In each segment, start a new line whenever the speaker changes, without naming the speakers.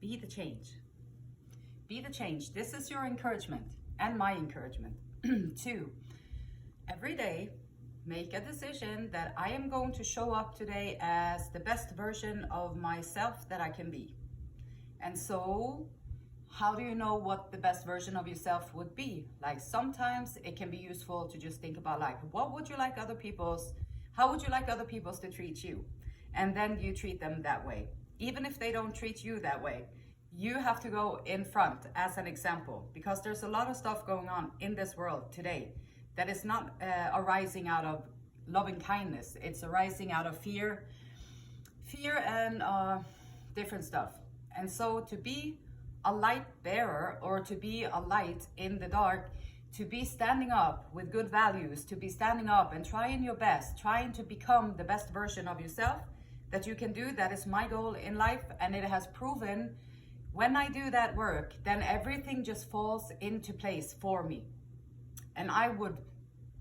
Be the change. Be the change. This is your encouragement and my encouragement. 2, every day, make a decision that I am going to show up today as the best version of myself that I can be. And so, how do you know what the best version of yourself would be? Like, sometimes it can be useful to just think about, like, what would you like other people's, how would you like other people's to treat you? And then you treat them that way. Even if they don't treat you that way, you have to go in front as an example, because there's a lot of stuff going on in this world today that is not arising out of loving kindness. It's arising out of fear and different stuff. And so to be a light bearer, or to be a light in the dark, to be standing up with good values, to be standing up and trying your best, trying to become the best version of yourself that you can do, that is my goal in life. And it has proven, when I do that work, then everything just falls into place for me. And I would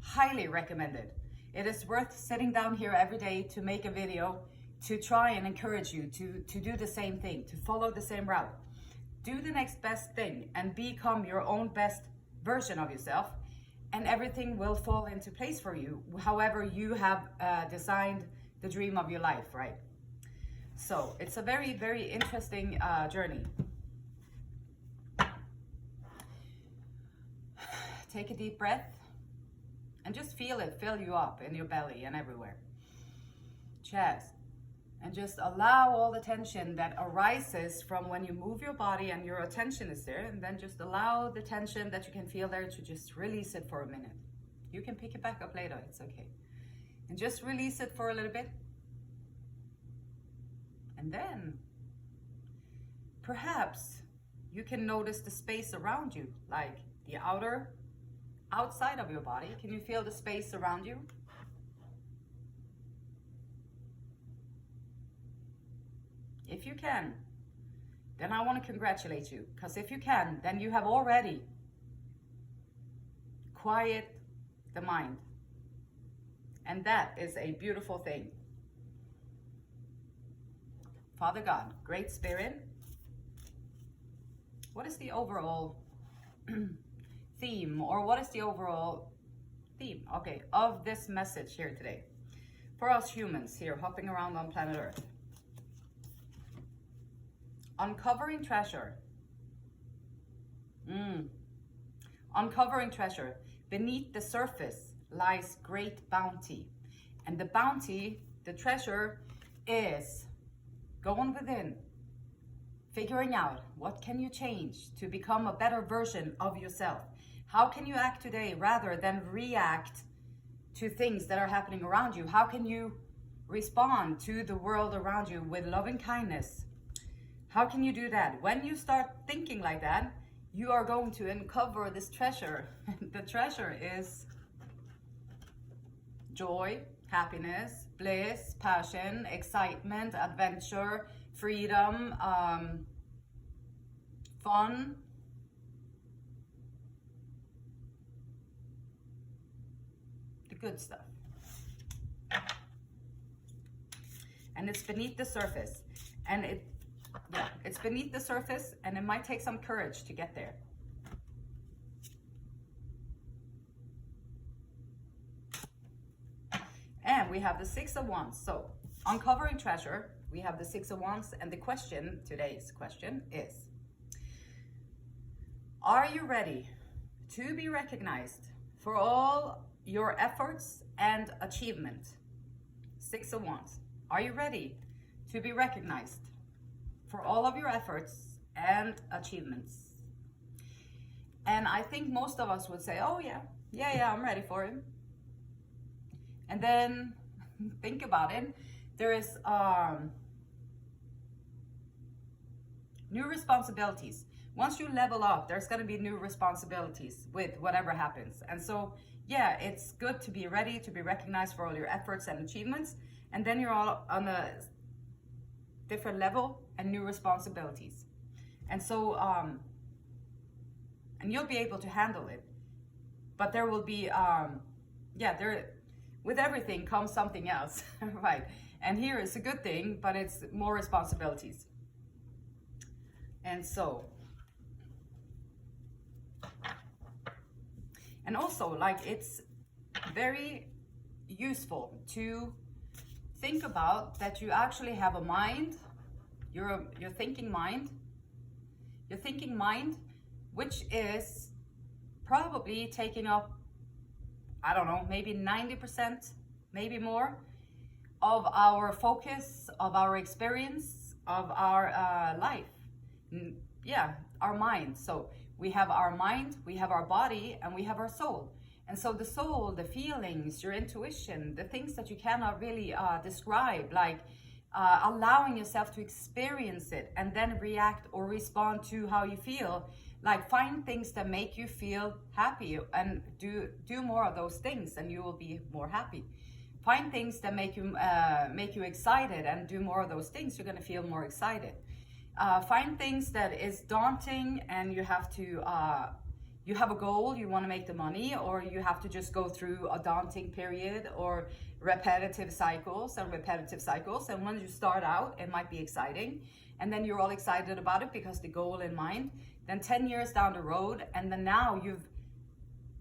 highly recommend it. It is worth sitting down here every day to make a video, to try and encourage you to do the same thing, to follow the same route. Do the next best thing and become your own best version of yourself, and everything will fall into place for you, however you have designed the dream of your life, right? So it's a very, very interesting journey. Take a deep breath and just feel it fill you up in your belly and everywhere. Chest. And just allow all the tension that arises from when you move your body and your attention is there. And then just allow the tension that you can feel there to just release it for a minute. You can pick it back up later, it's okay. And just release it for a little bit. And then perhaps you can notice the space around you, like the outside of your body. Can you feel the space around you? If you can, then I want to congratulate you, because if you can, then you have already quiet the mind. And that is a beautiful thing. Father God, Great Spirit, what is the overall theme, or what is the overall theme, okay, of this message here today for us humans here hopping around on planet Earth? Uncovering treasure. Uncovering treasure. Beneath the surface lies great bounty. And the bounty, the treasure, is going within, figuring out what can you change to become a better version of yourself. How can you act today rather than react to things that are happening around you? How can you respond to the world around you with loving kindness? How can you do that? When you start thinking like that, you are going to uncover this treasure. The treasure is joy, happiness, bliss, passion, excitement, adventure, freedom, fun. The good stuff. And it's beneath the surface. And it's beneath the surface, and it might take some courage to get there. And we have the 6 of Wands. So, uncovering treasure, we have the 6 of Wands, and the question, today's question is, are you ready to be recognized for all your efforts and achievement? 6 of Wands. Are you ready to be recognized for all of your efforts and achievements? And I think most of us would say, oh yeah, I'm ready for it. And then think about it. There is new responsibilities. Once you level up, there's going to be new responsibilities with whatever happens. And so, yeah, it's good to be ready to be recognized for all your efforts and achievements. And then you're all on a different level and new responsibilities. And so, and you'll be able to handle it. But there will be, with everything comes something else, right? And here is a good thing, but it's more responsibilities. And so, and also, like, it's very useful to think about that you actually have a mind, your thinking mind, which is probably taking up, I don't know, maybe 90%, maybe more, of our focus, of our experience, of our life. Yeah, our mind. So we have our mind, we have our body, and we have our soul. And so the soul, the feelings, your intuition, the things that you cannot really describe, like allowing yourself to experience it and then react or respond to how you feel. Like, find things that make you feel happy and do more of those things, and you will be more happy. Find things that make you excited and do more of those things. You're going to feel more excited. Find things that is daunting and you have to you have a goal, you want to make the money, or you have to just go through a daunting period or repetitive cycles. And when you start out, it might be exciting, and then you're all excited about it because the goal in mind. Then 10 years down the road, and then now you've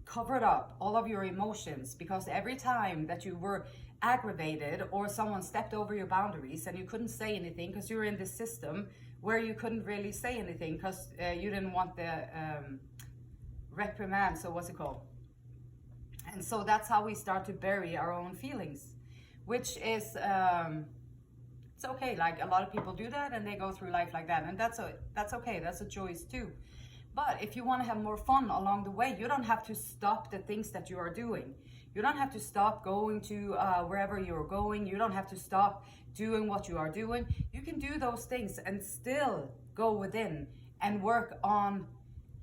covered up all of your emotions, because every time that you were aggravated or someone stepped over your boundaries and you couldn't say anything because you were in this system where you couldn't really say anything because you didn't want the reprimand, so what's it called? And so that's how we start to bury our own feelings, which is it's okay. Like, a lot of people do that and they go through life like that, and that's okay. That's a choice too. But if you want to have more fun along the way, you don't have to stop the things that you are doing. You don't have to stop going to wherever you're going. You don't have to stop doing what you are doing. You can do those things and still go within and work on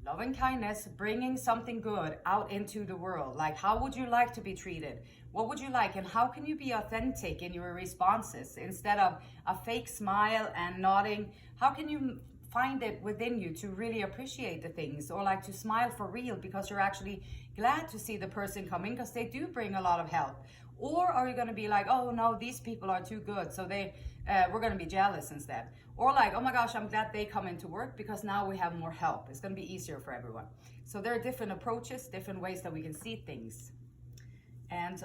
loving kindness, bringing something good out into the world. Like, how would you like to be treated? What would you like? And how can you be authentic in your responses instead of a fake smile and nodding? How can you find it within you to really appreciate the things, or like to smile for real because you're actually glad to see the person come in because they do bring a lot of help? Or are you going to be like, oh no, these people are too good, so we're going to be jealous instead? Or like, oh my gosh, I'm glad they come into work because now we have more help. It's going to be easier for everyone. So there are different approaches, different ways that we can see things. And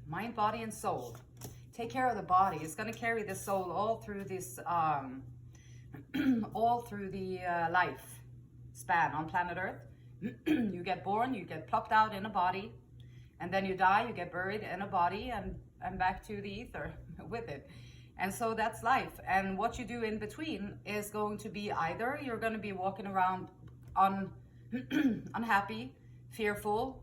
mind, body, and soul. Take care of the body. It's going to carry the soul all through this, all through the life span on planet Earth. You get born, you get plucked out in a body, and then you die, you get buried in a body and back to the ether with it. And so that's life. And what you do in between is going to be either you're going to be walking around unhappy, fearful,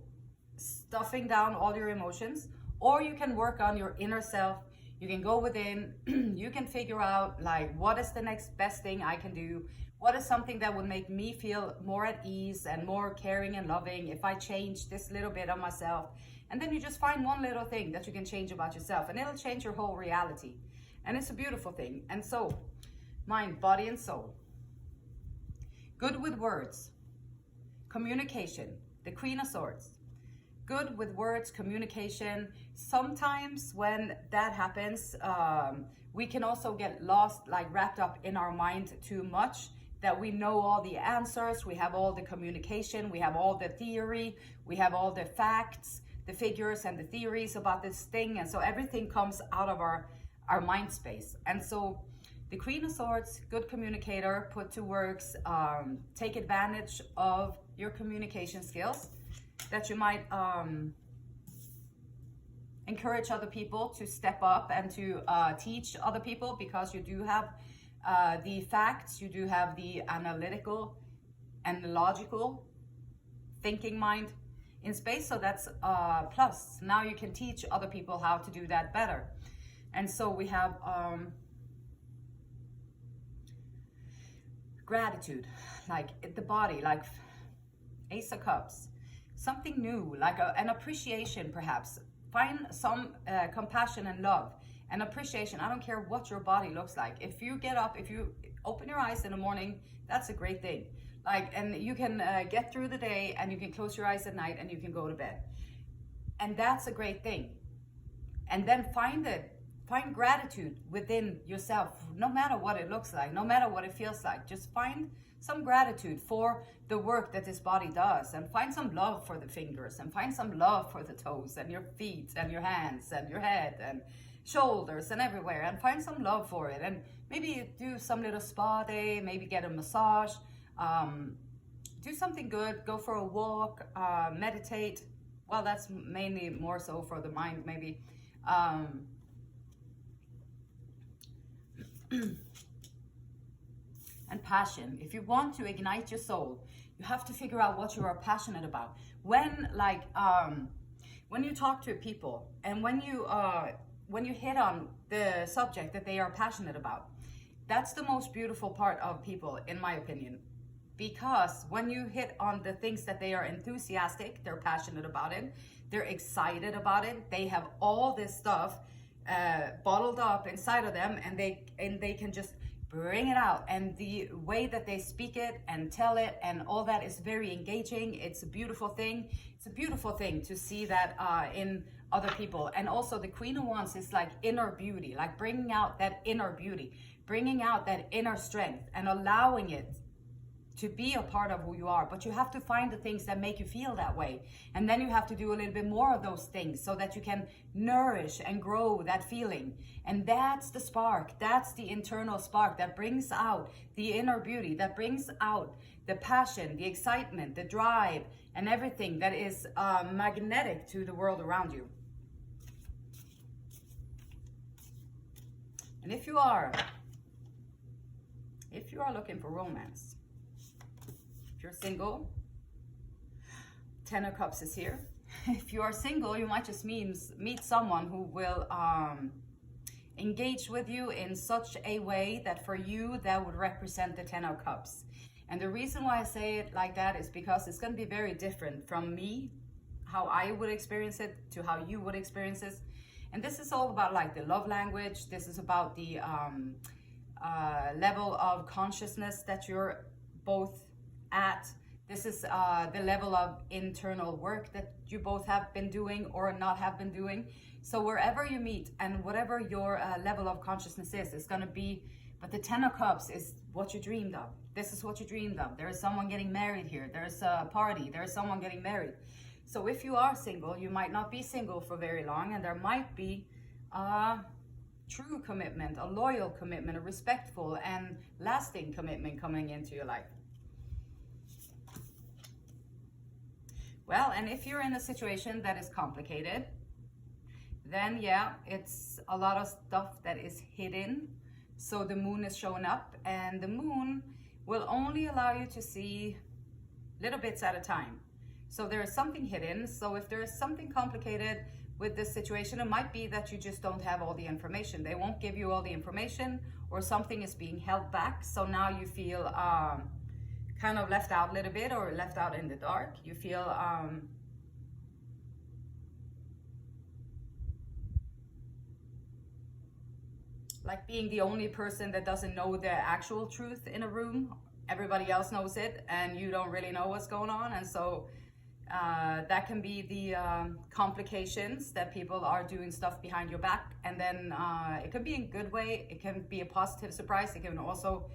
stuffing down all your emotions, or you can work on your inner self. You can go within, you can figure out, like, what is the next best thing I can do? What is something that would make me feel more at ease and more caring and loving if I change this little bit of myself? And then you just find one little thing that you can change about yourself, and it'll change your whole reality. And it's a beautiful thing. And so, mind, body, and soul. Good with words. Communication. The Queen of Swords. Good with words, communication. Sometimes when that happens, we can also get lost, like wrapped up in our mind too much, that we know all the answers, we have all the communication, we have all the theory, we have all the facts, the figures and the theories about this thing. And so everything comes out of our mind space. And so the Queen of Swords, good communicator, put to works, take advantage of your communication skills, that you might encourage other people to step up and to teach other people, because you do have the facts, you do have the analytical and logical thinking mind in space. So that's plus. Now you can teach other people how to do that better. And so we have gratitude, like the body, like Ace of Cups. Something new, like an appreciation perhaps. Find some compassion and love and appreciation. I don't care what your body looks like. If you get up, if you open your eyes in the morning, that's a great thing. Like, and you can get through the day, and you can close your eyes at night, and you can go to bed. And that's a great thing. And then find it Find gratitude within yourself, no matter what it looks like, no matter what it feels like. Just find some gratitude for the work that this body does, and find some love for the fingers, and find some love for the toes and your feet and your hands and your head and shoulders and everywhere, and find some love for it. And maybe do some little spa day, maybe get a massage, do something good, go for a walk, meditate. Well, that's mainly more so for the mind, maybe. And passion. If you want to ignite your soul, you have to figure out what you are passionate about. When you talk to people, and when you hit on the subject that they are passionate about, that's the most beautiful part of people, in my opinion. Because when you hit on the things that they are enthusiastic, they're passionate about it, they're excited about it, they have all this stuff bottled up inside of them, and they can just bring it out, and the way that they speak it and tell it and all that is very engaging. It's a beautiful thing. It's a beautiful thing to see that in other people. And also the Queen of Wands is like inner beauty, like bringing out that inner beauty, bringing out that inner strength and allowing it to be a part of who you are. But you have to find the things that make you feel that way, and then you have to do a little bit more of those things so that you can nourish and grow that feeling. And that's the spark, that's the internal spark that brings out the inner beauty, that brings out the passion, the excitement, the drive, and everything that is magnetic to the world around you. And if you are looking for romance, if you're single, Ten of Cups is here. If you are single, you might just meet someone who will engage with you in such a way that for you, that would represent the Ten of Cups. And the reason why I say it like that is because it's going to be very different from me, how I would experience it, to how you would experience it. And this is all about like the love language. This is about the level of consciousness that you're both at. This is the level of internal work that you both have been doing or not have been doing. So wherever you meet and whatever your level of consciousness is, it's going to be, but the Ten of Cups is what you dreamed of. This is what you dreamed of. There is someone getting married here. There's a party. There's someone getting married. So if you are single, you might not be single for very long, and there might be a true commitment, a loyal commitment, a respectful and lasting commitment coming into your life. Well, and if you're in a situation that is complicated, then yeah, it's a lot of stuff that is hidden. So the moon is showing up, and the moon will only allow you to see little bits at a time. So there is something hidden. So if there is something complicated with this situation, it might be that you just don't have all the information. They won't give you all the information, or something is being held back. So now you feel kind of left out a little bit, or left out in the dark. You feel like being the only person that doesn't know the actual truth in a room. Everybody else knows it, and you don't really know what's going on. And so that can be the complications, that people are doing stuff behind your back. And then it can be in a good way. It can be a positive surprise. It can also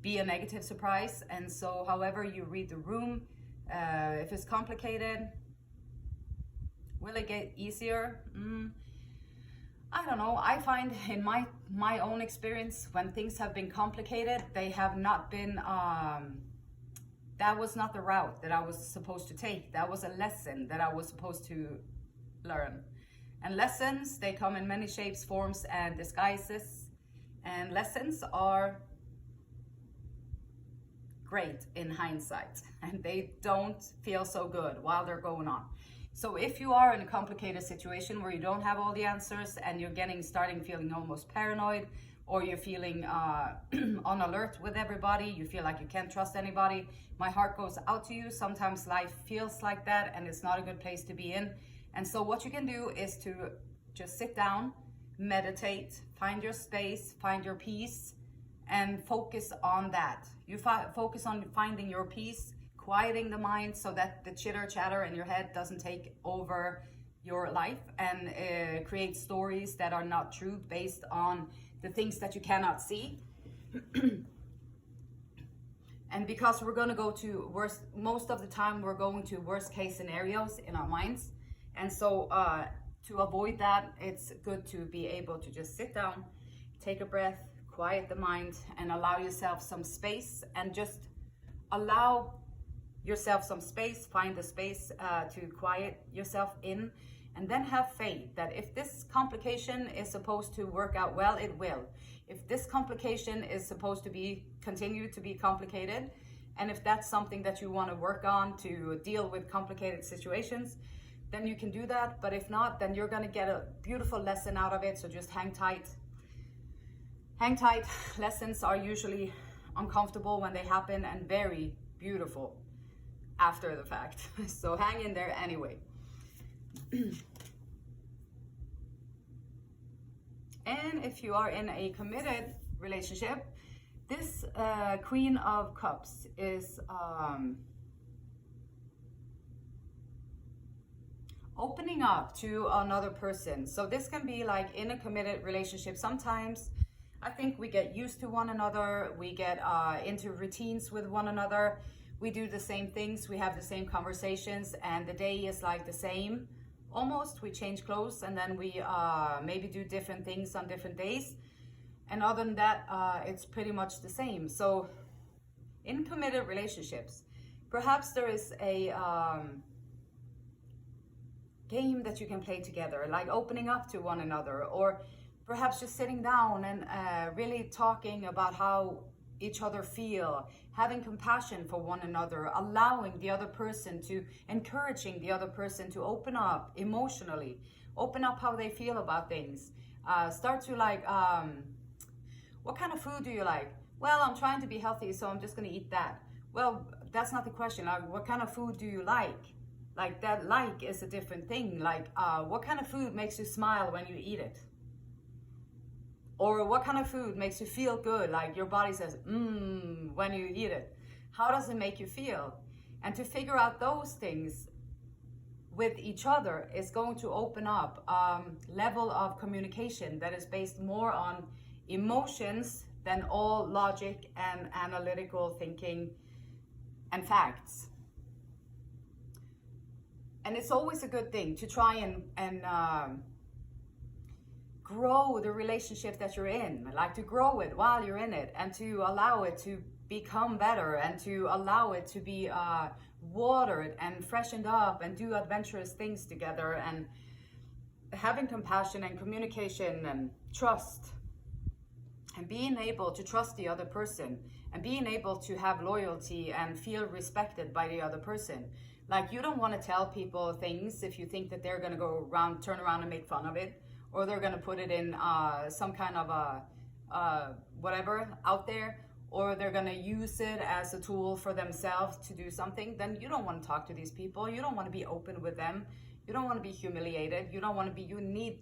be a negative surprise. And so however you read the room, if it's complicated, will it get easier? I don't know. I find in my own experience, when things have been complicated, they have not been, that was not the route that I was supposed to take. That was a lesson that I was supposed to learn. And lessons, they come in many shapes, forms, and disguises. And lessons are great in hindsight, and they don't feel so good while they're going on. So if you are in a complicated situation where you don't have all the answers, and you're starting feeling almost paranoid, or you're feeling on alert with everybody, you feel like you can't trust anybody, my heart goes out to you. Sometimes life feels like that, and it's not a good place to be in. And so what you can do is to just sit down, meditate, find your space, find your peace, and focus on that. You focus on finding your peace, quieting the mind so that the chitter chatter in your head doesn't take over your life and create stories that are not true based on the things that you cannot see. And because we're going to go to worst, most of the time we're going to worst case scenarios in our minds. And so to avoid that, it's good to be able to just sit down, take a breath, quiet the mind, and allow yourself some space, and just allow yourself some space, find the space to quiet yourself in, and then have faith that if this complication is supposed to work out well, it will. If this complication is supposed to be continue to be complicated, and if that's something that you want to work on to deal with complicated situations, then you can do that. But if not, then you're going to get a beautiful lesson out of it. So just hang tight. Hang tight. Lessons are usually uncomfortable when they happen and very beautiful after the fact. So hang in there anyway. And if you are in a committed relationship, this Queen of Cups is opening up to another person. So this can be like in a committed relationship. Sometimes I think we get used to one another. We get into routines with one another. We do the same things. We have the same conversations, and the day is like the same. Almost, we change clothes, and then we maybe do different things on different days. And other than that, it's pretty much the same. So in committed relationships, perhaps there is a game that you can play together, like opening up to one another, or perhaps just sitting down and really talking about how each other feel, having compassion for one another, allowing the other person to, encouraging the other person to open up emotionally, open up how they feel about things. Start to like, what kind of food do you like? Well, I'm trying to be healthy, so I'm just gonna eat that. Well, that's not the question. Like, what kind of food do you like? Like, that like is a different thing. Like, what kind of food makes you smile when you eat it? Or what kind of food makes you feel good, like your body says, when you eat it? How does it make you feel? And to figure out those things with each other is going to open up level of communication that is based more on emotions than all logic and analytical thinking and facts. And it's always a good thing to try and grow the relationship that you're in, like to grow it while you're in it, and to allow it to become better, and to allow it to be watered and freshened up, and do adventurous things together, and having compassion and communication and trust, and being able to trust the other person, and being able to have loyalty and feel respected by the other person. Like, you don't want to tell people things if you think that they're going to go around, turn around and make fun of it, or they're going to put it in some kind of whatever out there, or they're going to use it as a tool for themselves to do something. Then you don't want to talk to these people. You don't want to be open with them. You don't want to be humiliated. You don't want to be, you need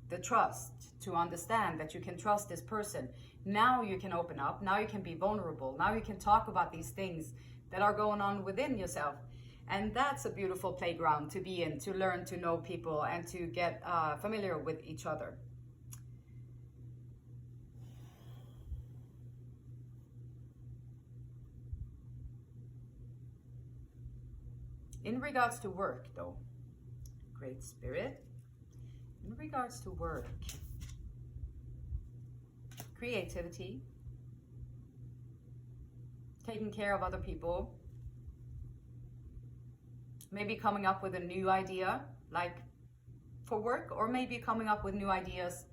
the trust to understand that you can trust this person. Now you can open up. Now you can be vulnerable. Now you can talk about these things that are going on within yourself. And that's a beautiful playground to be in, to learn to know people and to get familiar with each other. In regards to work, though, Great Spirit, in regards to work, creativity, taking care of other people, maybe coming up with a new idea, like for work, or maybe coming up with new ideas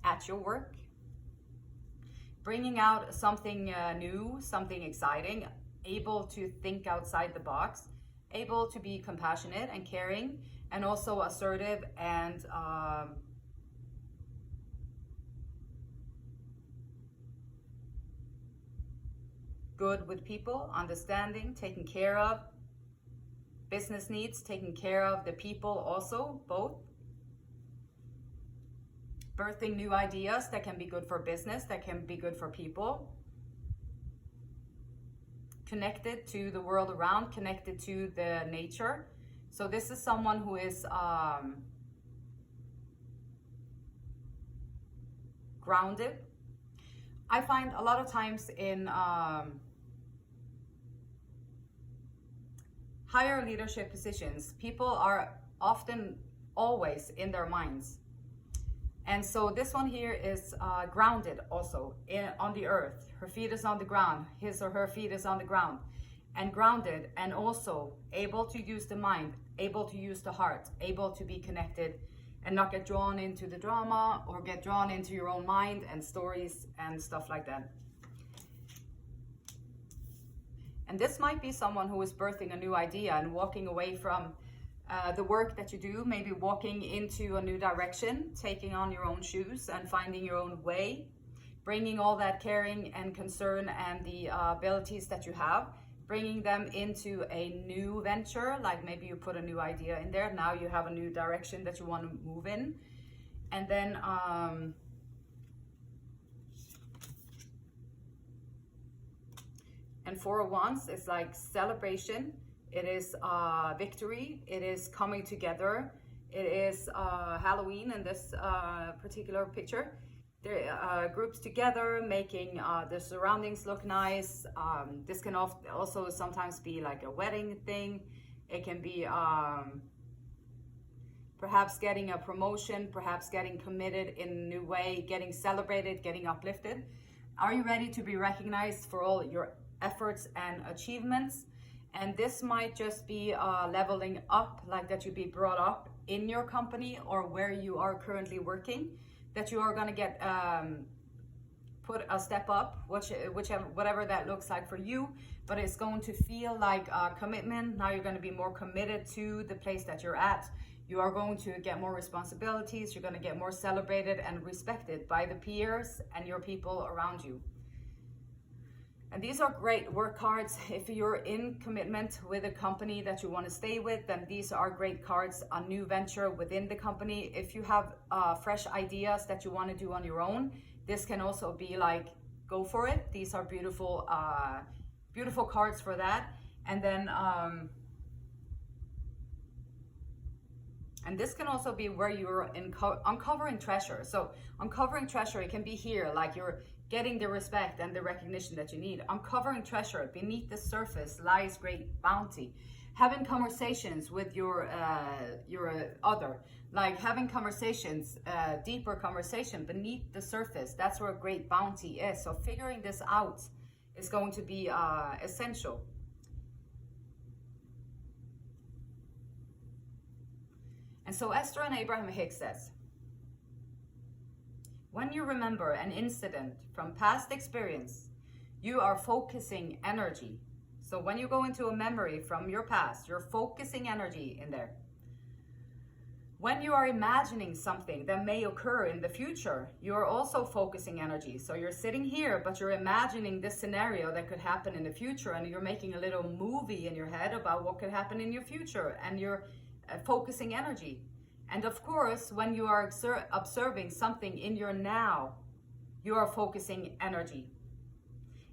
at your work. Bringing out something new, something exciting, able to think outside the box, able to be compassionate and caring, and also assertive and good with people, understanding, taking care of business needs, taking care of the people also, both. Birthing new ideas that can be good for business, that can be good for people. Connected to the world around, connected to the nature. So this is someone who is grounded. I find a lot of times in higher leadership positions, people are often always in their minds. And so this one here is grounded also on the earth. Her feet is on the ground, his or her feet is on the ground, and grounded, and also able to use the mind, able to use the heart, able to be connected and not get drawn into the drama or get drawn into your own mind and stories and stuff like that. And this might be someone who is birthing a new idea and walking away from the work that you do, maybe walking into a new direction, taking on your own shoes and finding your own way, bringing all that caring and concern and the abilities that you have, bringing them into a new venture. Like maybe you put a new idea in there, now you have a new direction that you want to move in. And then and Four of Wands is like celebration. It is victory. It is coming together. It is Halloween in this particular picture. They're groups together, making the surroundings look nice. This can also sometimes be like a wedding thing. It can be perhaps getting a promotion, perhaps getting committed in a new way, getting celebrated, getting uplifted. Are you ready to be recognized for all your efforts and achievements? And this might just be leveling up, like that you be brought up in your company or where you are currently working, that you are going to get put a step up, whatever that looks like for you, but it's going to feel like a commitment. Now you're going to be more committed to the place that you're at. You are going to get more responsibilities. You're going to get more celebrated and respected by the peers and your people around you. And these are great work cards. If you're in commitment with a company that you want to stay with, then these are great cards, a new venture within the company. If you have fresh ideas that you want to do on your own, this can also be like, go for it. These are beautiful, beautiful cards for that. And then, and this can also be where you're uncovering treasure. So uncovering treasure, it can be here, like you're getting the respect and the recognition that you need. Uncovering treasure, beneath the surface lies great bounty. Having conversations with your other, like having conversations, deeper conversation beneath the surface, that's where great bounty is. So figuring this out is going to be essential. And so Esther and Abraham Hicks says, when you remember an incident from past experience, you are focusing energy. So when you go into a memory from your past, you're focusing energy in there. When you are imagining something that may occur in the future, you are also focusing energy. So you're sitting here, but you're imagining this scenario that could happen in the future, and you're making a little movie in your head about what could happen in your future, and you're focusing energy. And of course, when you are observing something in your now, you are focusing energy.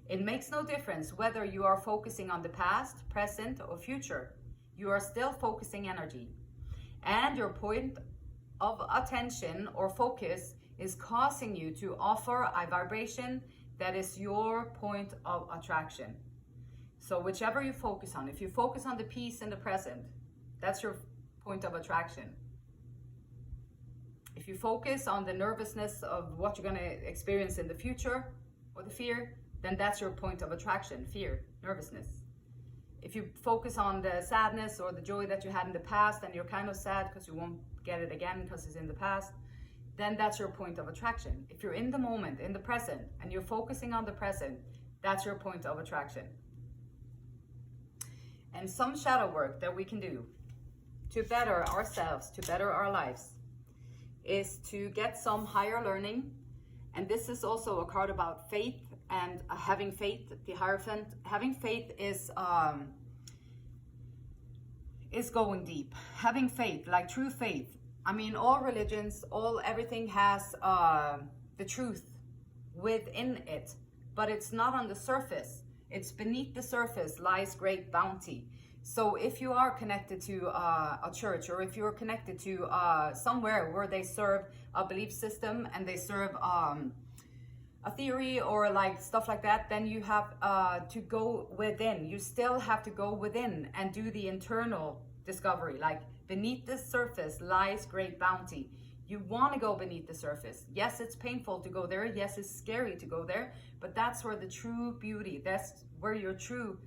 It makes no difference whether you are focusing on the past, present, or future. You are still focusing energy. And your point of attention or focus is causing you to offer a vibration that is your point of attraction. So whichever you focus on, if you focus on the peace in the present, that's your point of attraction. If you focus on the nervousness of what you're going to experience in the future or the fear, then that's your point of attraction, fear, nervousness. If you focus on the sadness or the joy that you had in the past and you're kind of sad because you won't get it again because it's in the past, then that's your point of attraction. If you're in the moment, in the present, and you're focusing on the present, that's your point of attraction. And some shadow work that we can do to better ourselves, to better our lives, is to get some higher learning. And this is also a card about faith and having faith, the Hierophant. Having faith is going deep. Having faith, like true faith. I mean, all religions, everything has the truth within it, but it's not on the surface. It's beneath the surface lies great bounty. So if you are connected to a church, or if you're connected to somewhere where they serve a belief system and they serve a theory or like stuff like that, then you have to go within. You still have to go within and do the internal discovery. Like, beneath the surface lies great bounty. You want to go beneath the surface. Yes, it's painful to go there. Yes, it's scary to go there, but that's where the true beauty, that's where your true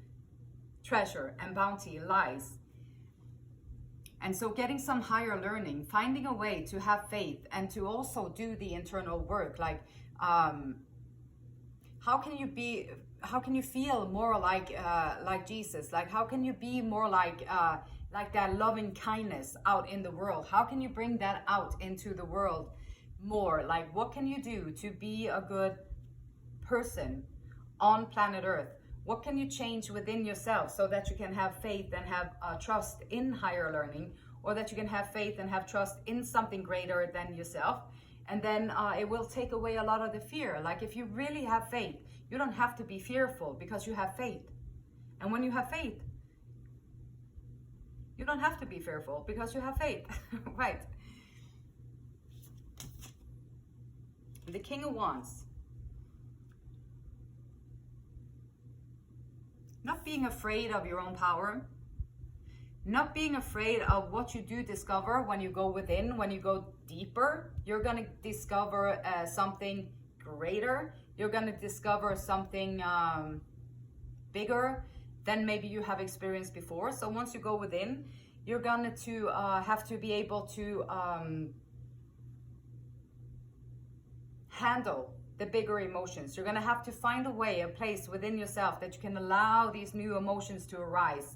treasure and bounty lies. And so getting some higher learning, finding a way to have faith and to also do the internal work. Like, how can you feel more like Jesus? Like, how can you be more like that loving kindness out in the world? How can you bring that out into the world more? Like, what can you do to be a good person on planet Earth? What can you change within yourself so that you can have faith and have trust in higher learning, or that you can have faith and have trust in something greater than yourself? And then it will take away a lot of the fear. Like, if you really have faith, you don't have to be fearful because you have faith. And when you have faith, you don't have to be fearful because you have faith, right? The King of Wands. Not being afraid of your own power. Not being afraid of what you do discover when you go within, when you go deeper. You're going to discover something greater. You're going to discover something bigger than maybe you have experienced before. So once you go within, you're going to have to be able to handle the bigger emotions. You're going to have to find a way, a place within yourself that you can allow these new emotions to arise,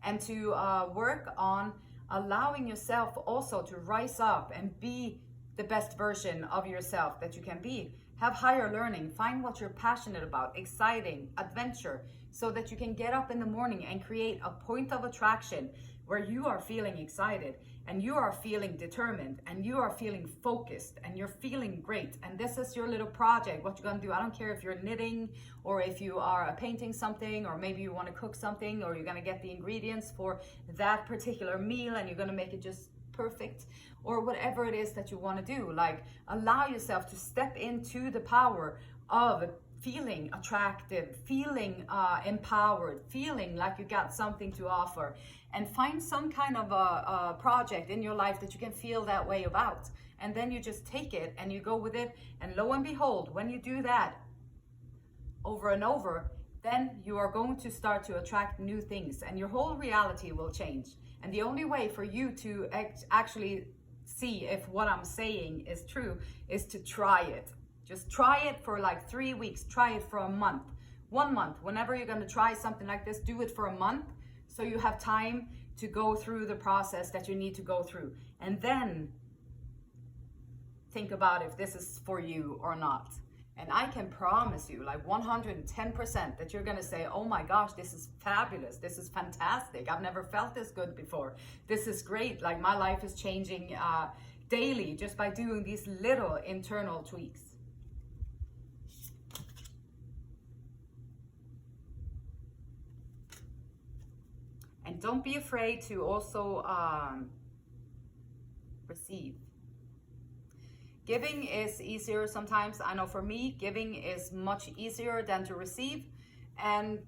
and to work on allowing yourself also to rise up and be the best version of yourself that you can be. Have higher learning, find what you're passionate about, exciting, adventure, so that you can get up in the morning and create a point of attraction where you are feeling excited and you are feeling determined and you are feeling focused and you're feeling great. And this is your little project, what you're gonna do. I don't care if you're knitting or if you are painting something, or maybe you wanna cook something, or you're gonna get the ingredients for that particular meal and you're gonna make it just perfect, or whatever it is that you wanna do. Like, allow yourself to step into the power of feeling attractive, feeling empowered, feeling like you got something to offer, and find some kind of a project in your life that you can feel that way about. And then you just take it and you go with it. And lo and behold, when you do that over and over, then you are going to start to attract new things and your whole reality will change. And the only way for you to actually see if what I'm saying is true is to try it. Just try it for like 3 weeks. Try it for a month, 1 month. Whenever you're going to try something like this, do it for a month so you have time to go through the process that you need to go through. And then think about if this is for you or not. And I can promise you, like 110%, that you're going to say, oh my gosh, this is fabulous. This is fantastic. I've never felt this good before. This is great. Like, my life is changing daily just by doing these little internal tweaks. And don't be afraid to also receive. Giving is easier sometimes. I know for me, giving is much easier than to receive. And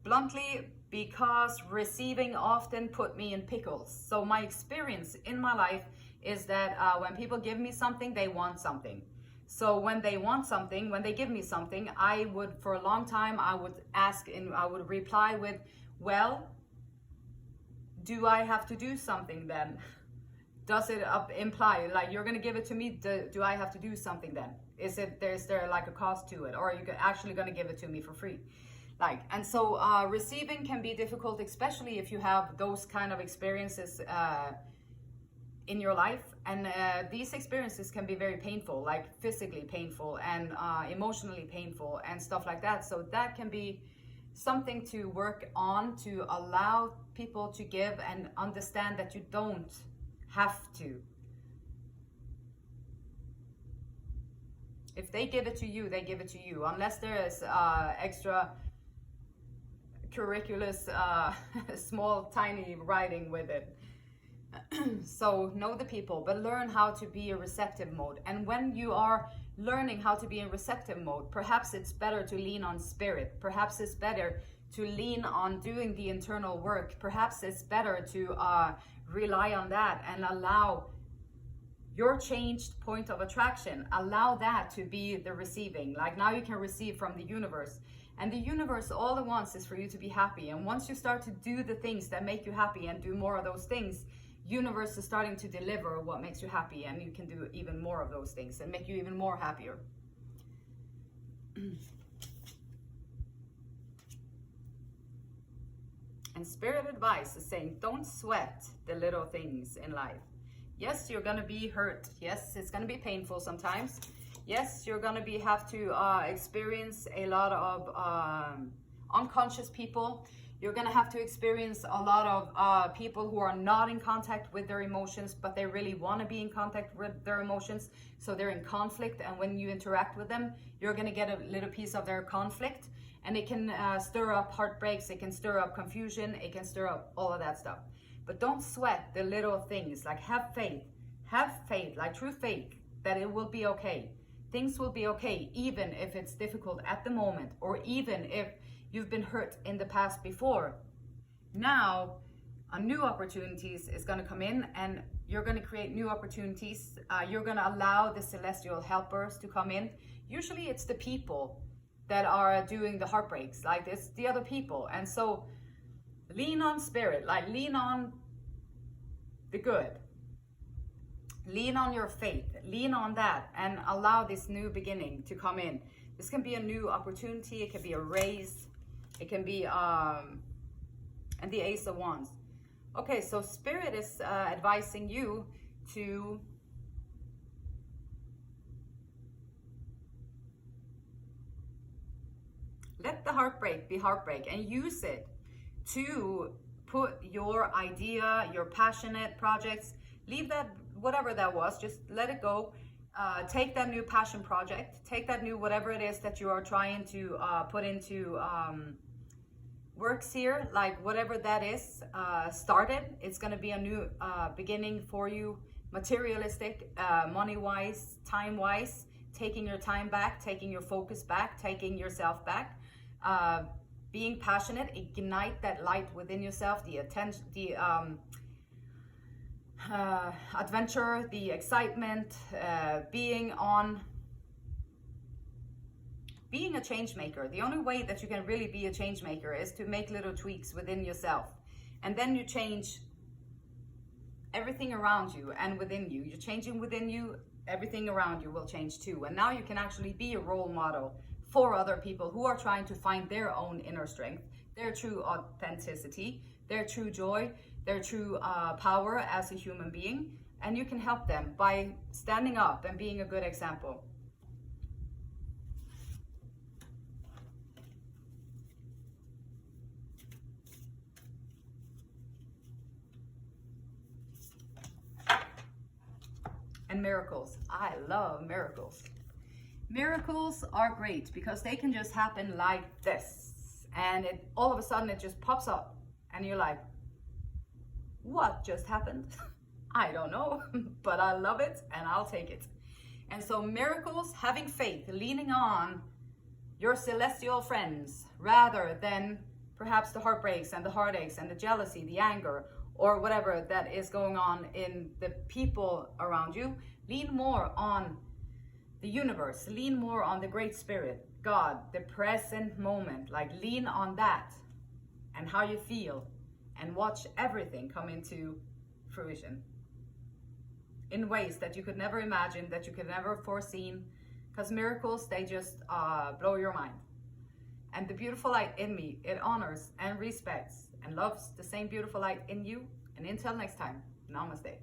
bluntly, because receiving often put me in pickles. So my experience in my life is that when people give me something, they want something. So when they want something, when they give me something, I would, for a long time, I would ask and I would reply with, well, do I have to do something then? Does it imply, like, you're going to give it to me, do I have to do something then? Is there like a cost to it? Or are you actually going to give it to me for free? Like, and so receiving can be difficult, especially if you have those kind of experiences in your life. And these experiences can be very painful, like physically painful and emotionally painful and stuff like that. So that can be something to work on, to allow people to give and understand that you don't have to. If they give it to you, they give it to you, unless there is extra curriculous small tiny writing with it. So know the people, but learn how to be a receptive mode. And when you are learning how to be in receptive mode, perhaps it's better to lean on spirit. Perhaps it's better to lean on doing the internal work. Perhaps it's better to rely on that and allow your changed point of attraction, allow that to be the receiving. Like now you can receive from the universe. And the universe, all it wants is for you to be happy. And once you start to do the things that make you happy and do more of those things, universe is starting to deliver what makes you happy, and you can do even more of those things and make you even more happier. And spirit advice is saying, don't sweat the little things in life. Yes, you're gonna be hurt. Yes, it's gonna be painful sometimes. Yes, you're gonna have to experience a lot of unconscious people. You're gonna have to experience a lot of people who are not in contact with their emotions, but they really wanna be in contact with their emotions. So they're in conflict, and when you interact with them, you're gonna get a little piece of their conflict. And it can stir up heartbreaks, it can stir up confusion, it can stir up all of that stuff. But don't sweat the little things. Like have faith, like true faith that it will be okay. Things will be okay, even if it's difficult at the moment, or even if you've been hurt in the past before. Now, a new opportunities is gonna come in, and you're gonna create new opportunities. You're gonna allow the celestial helpers to come in. Usually it's the people that are doing the heartbreaks, like it's the other people. And so lean on spirit, like lean on the good. Lean on your faith, lean on that, and allow this new beginning to come in. This can be a new opportunity, it can be a raise, it can be, and the Ace of Wands. Okay, so spirit is advising you to let the heartbreak be heartbreak, and use it to put your idea, your passionate projects, leave that, whatever that was, just let it go. Take that new passion project, take that new whatever it is that you are trying to put into works here, like whatever that is, started. It's going to be a new beginning for you, materialistic, money-wise, time-wise, taking your time back, taking your focus back, taking yourself back. Being passionate, ignite that light within yourself, the attention, the adventure, the excitement, being a change maker. The only way that you can really be a change maker is to make little tweaks within yourself, and then you change everything around you and within you. You're changing within you, everything around you will change too. And now you can actually be a role model for other people who are trying to find their own inner strength, their true authenticity, their true joy, their true power as a human being. And you can help them by standing up and being a good example. And miracles. I love miracles. Miracles are great because they can just happen like this, and it all of a sudden it just pops up and you're like, what just happened? I don't know, but I love it and I'll take it. And so miracles, having faith, leaning on your celestial friends rather than perhaps the heartbreaks and the heartaches and the jealousy, the anger, or whatever that is going on in the people around you. Lean more on the universe, lean more on the Great Spirit, God, the present moment. Like lean on that and how you feel, and watch everything come into fruition in ways that you could never imagine, that you could never foreseen, because miracles, they just blow your mind. And the beautiful light in me, it honors and respects and loves the same beautiful light in you. And until next time, namaste.